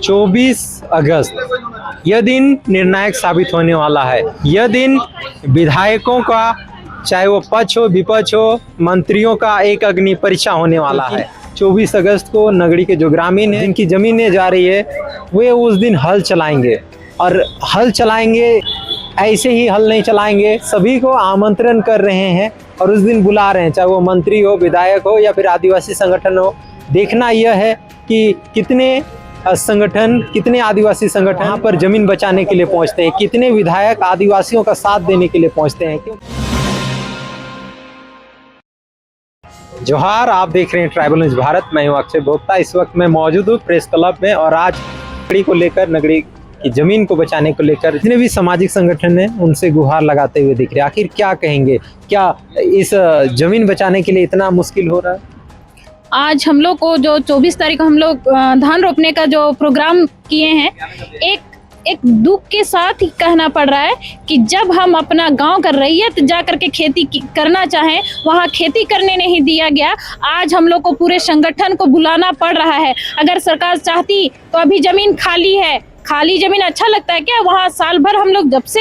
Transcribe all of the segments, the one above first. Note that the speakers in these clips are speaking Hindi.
24 अगस्त यह दिन निर्णायक साबित होने वाला है। यह दिन विधायकों का, चाहे वो पक्ष हो विपक्ष हो, मंत्रियों का एक अग्नि परीक्षा होने वाला है। 24 अगस्त को नगरी के जो ग्रामीण हैं, जिनकी जमीनें जा रही है, वे उस दिन हल चलाएंगे। और हल चलाएंगे, ऐसे ही हल नहीं चलाएंगे, सभी को आमंत्रण कर रहे हैं और उस दिन बुला रहे हैं, चाहे वो मंत्री हो, विधायक हो या फिर आदिवासी संगठन हो। देखना यह है कि कितने संगठन, कितने आदिवासी संगठन यहाँ पर जमीन बचाने के लिए पहुंचते हैं, कितने विधायक आदिवासियों का साथ देने के लिए पहुंचते हैं। जोहार, आप देख रहे हैं ट्राइबल न्यूज भारत। मैं हूं अक्षय भोक्ता। इस वक्त मैं मौजूद हूं प्रेस क्लब में और आज नगरी को लेकर, नगरी की जमीन को बचाने को लेकर जितने भी सामाजिक संगठन हैं उनसे गुहार लगाते हुए दिख रहे हैं। आखिर क्या कहेंगे, क्या इस जमीन बचाने के लिए इतना मुश्किल हो रहा है? आज हम लोग को जो 24 तारीख को हम लोग धान रोपने का जो प्रोग्राम किए हैं, एक दुख के साथ ही कहना पड़ रहा है कि जब हम अपना गांव का रैयत जा करके खेती करना चाहें, वहां खेती करने नहीं दिया गया। आज हम लोग को पूरे संगठन को बुलाना पड़ रहा है। अगर सरकार चाहती तो अभी जमीन खाली है, खाली जमीन अच्छा लगता है क्या? वहाँ साल भर हम लोग, जब से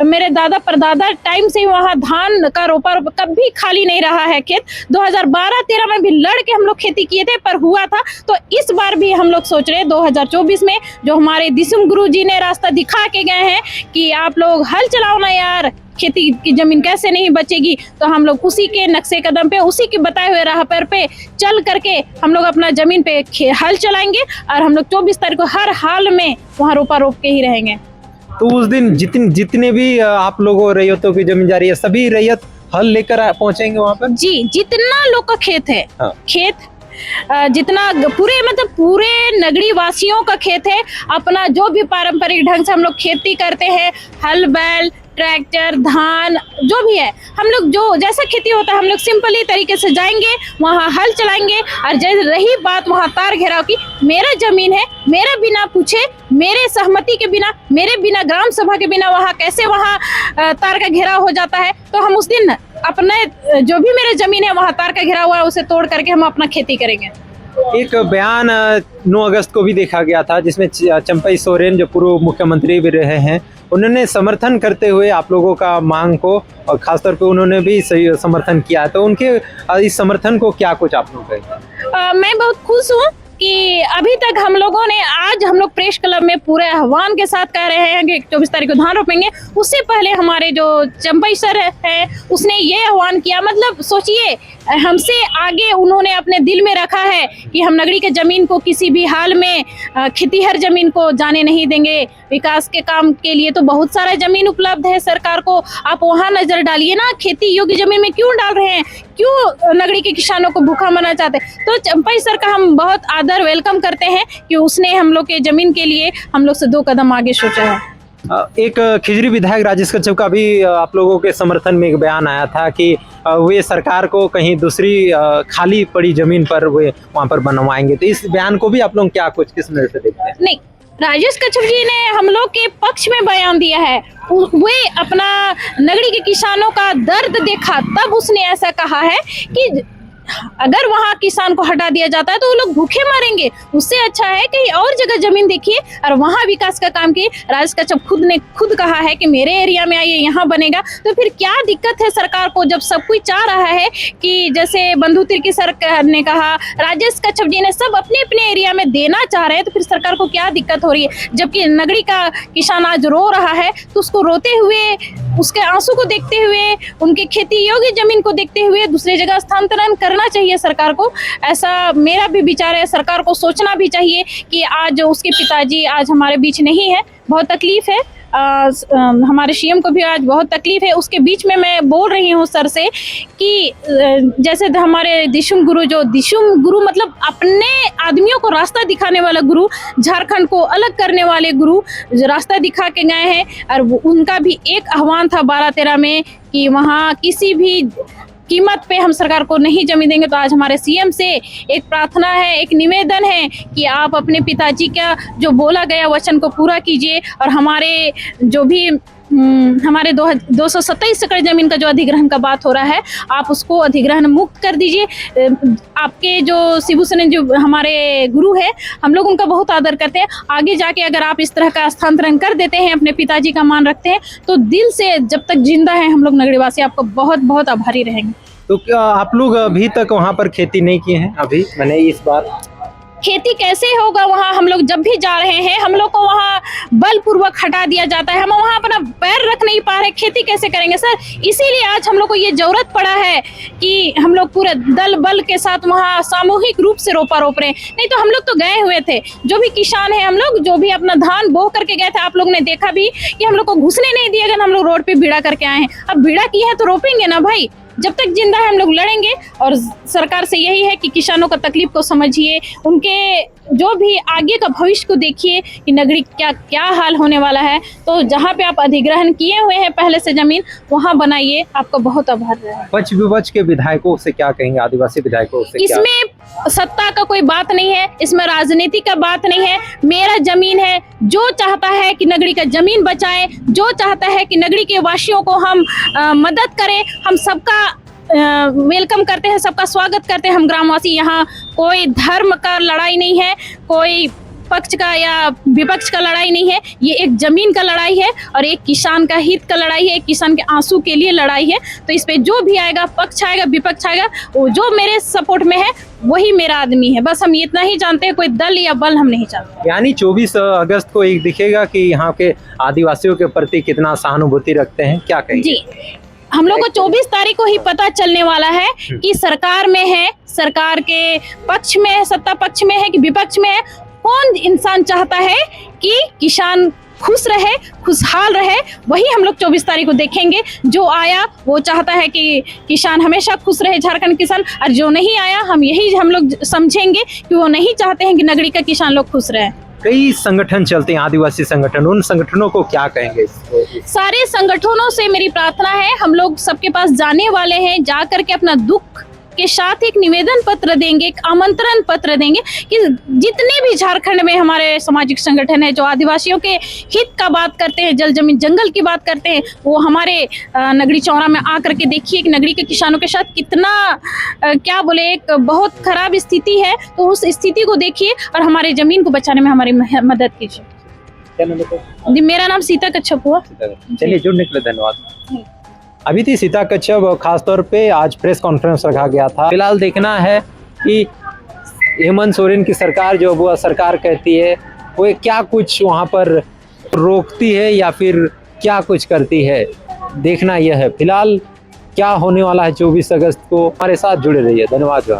मेरे दादा परदादा टाइम से वहाँ धान का रोपा कभी खाली नहीं रहा है खेत। 2012-13 में भी लड़ के हम लोग खेती किए थे, पर हुआ था। तो इस बार भी हम लोग सोच रहे हैं 2024 में जो हमारे दिसुम गुरु जी ने रास्ता दिखा के गए हैं कि आप लोग हल चलाओ ना यार, खेती की जमीन कैसे नहीं बचेगी। तो हम लोग उसी के नक्शे कदम पे, उसी के बताए हुए राह पर पे चल करके हम लोग अपना जमीन पे हल चलाएंगे और हम लोग 24 तारीख को हर हाल में वहाँ रोपा रोप के ही रहेंगे। तो उस दिन जितने भी आप लोगों रैयतों की जमीन जा रही है, सभी रैयत हल लेकर पहुंचेंगे वहाँ पर? जी, जितना लोग का खेत है, हाँ। खेत जितना पूरे नगरी वासियों का खेत है, अपना जो भी पारंपरिक ढंग से हम लोग खेती करते हैं, हल बैल, ट्रैक्टर, धान, जो भी है, हम लोग जो जैसा खेती होता है हम लोग सिंपली तरीके से जाएंगे, वहाँ हल चलाएंगे। और जैसे रही बात वहाँ तार घेराव की, मेरा जमीन है, मेरा बिना पूछे, मेरे सहमति के बिना, मेरे बिना ग्राम सभा के बिना वहाँ कैसे वहाँ तार का घेराव हो जाता है। तो हम उस दिन अपने जो भी मेरे जमीन है वहाँ तार का घेरा हुआ है उसे तोड़ करके हम अपना खेती करेंगे। एक बयान 9 अगस्त को भी देखा गया था जिसमें चंपई सोरेन, जो पूर्व मुख्यमंत्री भी रहे हैं, उन्होंने समर्थन करते हुए आप लोगों का मांग को, और खासतौर पे उन्होंने भी सही समर्थन किया। तो उनके इस समर्थन को क्या कुछ आप लोग कहें? मैं बहुत खुश हूँ कि अभी तक हम लोगों ने, आज हम लोग प्रेस क्लब में पूरे आह्वान के साथ कह रहे हैं कि 24 तारीख को धान रोपेंगे। उससे पहले हमारे जो चंपई सर है उसने ये आह्वान किया। मतलब सोचिए, हमसे आगे उन्होंने अपने दिल में रखा है कि हम नगरी के जमीन को किसी भी हाल में, खेतीहर जमीन को जाने नहीं देंगे। विकास के काम के लिए तो बहुत सारा जमीन उपलब्ध है सरकार को, आप वहाँ नजर डालिए ना। खेती योग्य जमीन में क्यों डाल रहे हैं? क्यों नगरी के किसानों को भूखा मरना चाहते हैं? तो चंपई सर का हम बहुत आदर वेलकम करते हैं कि उसने हम लोग के जमीन के लिए हम लोग से 2 कदम आगे सोचा है। एक खिजरी विधायक राजेश कच्छप का भी आप लोगों के समर्थन में एक बयान आया था कि वे सरकार को कहीं दूसरी खाली पड़ी जमीन पर वे वहां पर बनवाएंगे। तो इस बयान को भी आप लोग क्या कुछ किस नजर से देखते हैं? नहीं, राजेश कच्छप जी ने हम लोग के पक्ष में बयान दिया है। वे अपना नगरी के किसानों का दर्द देखा, तब उसने ऐसा कहा है कि अगर वहाँ किसान को हटा दिया जाता है तो वो लोग भूखे मरेंगे। उससे अच्छा है कहीं और जगह जमीन देखिए और वहाँ विकास का काम किए। राजेश कच्छप ने खुद कहा है कि मेरे एरिया में आइए, यहाँ बनेगा। तो फिर क्या दिक्कत है सरकार को, जब सब कोई चाह रहा है कि जैसे बंधु तिर्की सर ने कहा, राजेश कच्छप जी ने, सब अपने अपने एरिया में देना चाह रहे हैं। तो फिर सरकार को क्या दिक्कत हो रही है? जबकि नगरी का किसान आज रो रहा है तो उसको रोते हुए, उसके आंसू को देखते हुए, उनके खेती योग्य जमीन को देखते हुए दूसरी जगह स्थानांतरण करना चाहिए सरकार को। ऐसा मेरा भी विचार है। सरकार को सोचना भी चाहिए कि आज उसके पिताजी आज हमारे बीच नहीं है, बहुत तकलीफ है। हमारे सीएम को भी आज बहुत तकलीफ है। उसके बीच में मैं बोल रही हूँ सर से कि जैसे हमारे दिसुम गुरु मतलब अपने आदमियों को रास्ता दिखाने वाला गुरु, झारखंड को अलग करने वाले गुरु जो रास्ता दिखा के गए हैं। और उनका भी एक आह्वान था 12-13 में कि वहाँ किसी भी कीमत पे हम सरकार को नहीं जमीन देंगे। तो आज हमारे सीएम से एक प्रार्थना है, एक निवेदन है कि आप अपने पिताजी का जो बोला गया वचन को पूरा कीजिए और हमारे जो भी हमारे 227 एकड़ जमीन का जो अधिग्रहण का बात हो रहा है, आप उसको अधिग्रहण मुक्त कर दीजिए। आपके जो शिबू सोरेन जो हमारे गुरु है, हम लोग उनका बहुत आदर करते हैं। आगे जाके अगर आप इस तरह का स्थानांतरण कर देते हैं, अपने पिताजी का मान रखते हैं, तो दिल से जब तक जिंदा है हम लोग नगरीवासी आपको बहुत बहुत आभारी रहेंगे। तो क्या आप लोग अभी तक वहाँ पर खेती नहीं किए हैं? अभी मैंने इस बार खेती कैसे होगा? वहाँ हम लोग जब भी जा रहे हैं, हम लोग को वहाँ बलपूर्वक हटा दिया जाता है। हम वहाँ अपना पैर रख नहीं पा रहे, खेती कैसे करेंगे सर? इसीलिए आज हम लोग को ये जरूरत पड़ा है कि हम लोग पूरे दल बल के साथ वहाँ सामूहिक रूप से रोपा रोप रहे हैं। नहीं तो हम लोग तो गए हुए थे, जो भी किसान है हम लोग, जो भी अपना धान बो करके गए थे, आप लोग ने देखा भी कि हम लोग को घुसने नहीं दिया गया। हम लोग रोड पे बीड़ा करके आए हैं। अब बीड़ा किए हैं तो रोपेंगे ना भाई। जब तक जिंदा है हम लोग लड़ेंगे। और सरकार से यही है कि किसानों का तकलीफ को समझिए, उनके जो भी आगे का भविष्य को देखिए कि नगरी क्या हाल होने वाला है। तो जहाँ पे आप अधिग्रहण किए हुए हैं पहले से जमीन, वहाँ बनाइए। आपका बहुत आभार रहेगा। पक्ष विपक्ष के विधायकों से क्या कहेंगे? आदिवासी विधायकों से क्या? इसमें सत्ता का कोई बात नहीं है, इसमें राजनीति का बात नहीं है। मेरा जमीन है, जो चाहता है कि नगरी का जमीन बचाएं, जो चाहता है कि नगरी के वासियों को हम मदद करें, हम सबका वेलकम करते हैं, सबका स्वागत करते हैं हम ग्रामवासी। यहाँ कोई धर्म का लड़ाई नहीं है, कोई पक्ष का या विपक्ष का लड़ाई नहीं है। ये एक जमीन का लड़ाई है और एक किसान का हित का लड़ाई है, एक किसान के आंसू के लिए लड़ाई है। तो इस पे जो भी आएगा, पक्ष आएगा, विपक्ष आएगा, वो जो मेरे सपोर्ट में है वही मेरा आदमी है। बस हम इतना ही जानते हैं, कोई दल या बल हम नहीं जानते। यानी 24 अगस्त को एक दिखेगा कि यहाँ के आदिवासियों के प्रति कितना सहानुभूति रखते हैं, क्या कहेंगे? जी, हम लोग को 24 तारीख को ही पता चलने वाला है कि सरकार में है, सरकार के पक्ष में है, सत्ता पक्ष में है कि विपक्ष में है। कौन इंसान चाहता है कि किसान खुश रहे, खुशहाल रहे, वही हम लोग 24 तारीख को देखेंगे। जो आया वो चाहता है कि किसान हमेशा खुश रहे, झारखंड किसान। और जो नहीं आया, हम लोग समझेंगे कि वो नहीं चाहते हैं कि नगरी का किसान लोग खुश रहे। कई संगठन चलते हैं, आदिवासी संगठन, उन संगठनों को क्या कहेंगे? सारे संगठनों से मेरी प्रार्थना है, हम लोग सबके पास जाने वाले हैं, जा करके अपना दुख के साथ एक निवेदन पत्र देंगे, एक आमंत्रण पत्र देंगे कि जितने भी झारखंड में हमारे सामाजिक संगठन है जो आदिवासियों के हित का बात करते हैं, जल जमीन जंगल की बात करते हैं, वो हमारे नगरी चौरा में आकर के देखिए कि नगरी के किसानों के साथ कितना क्या बोले, एक बहुत खराब स्थिति है। तो उस स्थिति को देखिए और हमारे जमीन को बचाने में हमारी मदद कीजिए। क्या नाम है? जी, मेरा नाम सीता कच्छप हुआ। चलिए, जुड़ने के लिए धन्यवाद। अभी थी सीता कच्छप, खासतौर पे आज प्रेस कॉन्फ्रेंस रखा गया था। फिलहाल देखना है कि हेमंत सोरेन की सरकार जो वो सरकार कहती है वो क्या कुछ वहाँ पर रोकती है या फिर क्या कुछ करती है, देखना यह है। फिलहाल क्या होने वाला है 24 अगस्त को, हमारे साथ जुड़े रहिए। धन्यवाद।